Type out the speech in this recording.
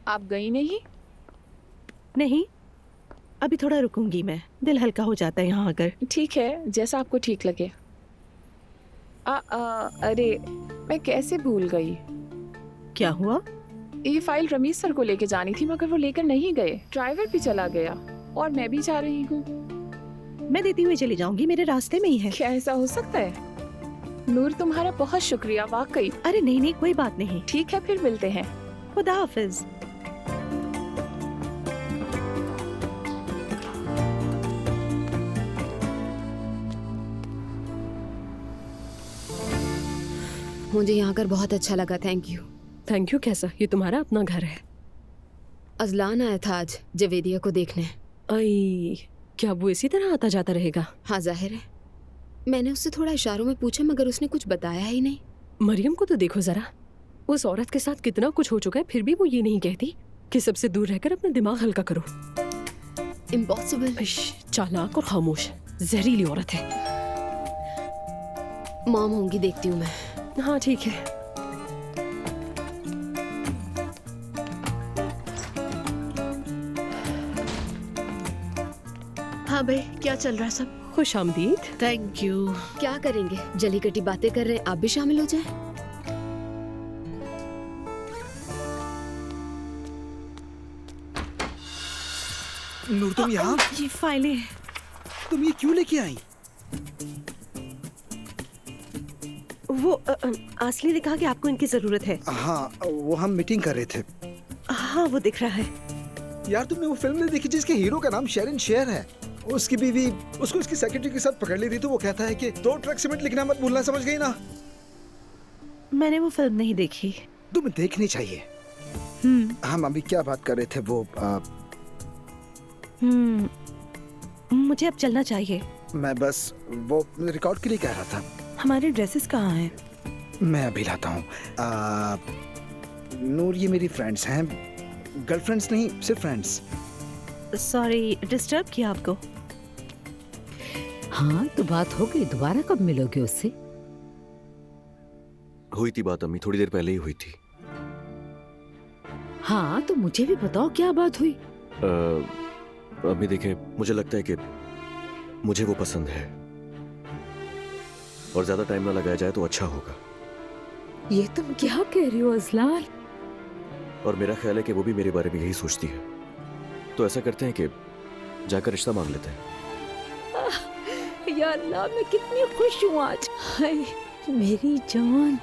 आप गई नहीं? नहीं, अभी थोड़ा रुकूंगी मैं। दिल हल्का हो जाता है यहाँ आकर। ठीक है, जैसा आपको ठीक लगे। अरे मैं कैसे भूल गई। क्या हुआ? ये फाइल रमीज सर को लेके जानी थी, मगर वो लेकर नहीं गए। ड्राइवर भी चला गया और मैं भी जा रही हूँ। मैं देती हुई चली जाऊंगी, मेरे रास्ते में ही है। क्या ऐसा हो सकता है? नूर, तुम्हारा बहुत शुक्रिया वाकई। अरे नहीं नहीं, कोई बात नहीं। ठीक है, फिर मिलते हैं। खुदा हाफिज। मुझे यहाँ कर बहुत अच्छा लगा, थैंक यू। थैंक यू कैसा? ये तुम्हारा अपना घर है। अजलान आया था आज जवेदिया को देखने। आई, क्या वो इसी तरह आता जाता रहेगा? हाँ जाहिर है। मैंने उससे थोड़ा इशारों में पूछा मगर उसने कुछ बताया ही नहीं। मरियम को तो देखो जरा, उस औरत के साथ कितना कुछ हो चुका है, फिर भी वो ये नहीं कहती कि सबसे दूर रहकर अपना दिमाग हल्का करो। इम्पॉसिबल। चालाक और खामोश, जहरीली औरत है। मॉम होंगी, देखती हूँ मैं। हाँ ठीक है। हाँ भाई, क्या चल रहा है सब? खुश आमदीद। Thank you. क्या करेंगे, जली कटी बातें कर रहे हैं, आप भी शामिल हो जाएं। नूर, तुम यहाँ? ये फाइलें। तुम ये क्यों लेके आई? वो आसली ने कहा कि आपको इनकी जरूरत है। हाँ, वो हम मीटिंग कर रहे थे। हाँ वो दिख रहा है। यार तुमने वो फिल्म नहीं देखी जिसके हीरो का नाम शेरिन शेर है? उसकी बीवी उसको उसकी सेक्रेटरी के साथ पकड़ ली थी, तो वो कहता है कि 2 ट्रक सीमेंट लिखना मत भूलना, समझ गई ना? मैंने वो फिल्म नहीं देखी। तुम्हें देखनी चाहिए। हम अभी क्या बात कर रहे थे वो मुझे अब चलना चाहिए। मैं बस वो रिकॉर्ड के लिए कह रहा था। हमारे ड्रेसेस कहाँ हैं? मैं अभी लाता हूँ। नूर, ये मेरी फ्रेंड्स हैं, गर्लफ्रेंड्स नहीं, सिर्फ फ्रेंड्स। सॉरी डिस्टर्ब किया आपको। हाँ तो बात हो गई, दोबारा कब मिलोगे उससे? हुई थी बात अम्मी, थोड़ी देर पहले ही हुई थी। हाँ तो मुझे भी बताओ क्या बात हुई। अम्मी देखें, मुझे लगता है कि मुझे वो पसंद है और ज्यादा टाइम ना लगाया जाए तो अच्छा होगा। ये तुम क्या कह रही हो अजलान? और मेरा ख्याल है कि वो भी मेरे बारे में यही सोचती है, तो ऐसा करते हैं कि जाकर रिश्ता मांग लेते हैं। या अल्लाह, मैं कितनी खुश हूँ आज। हाय मेरी जान।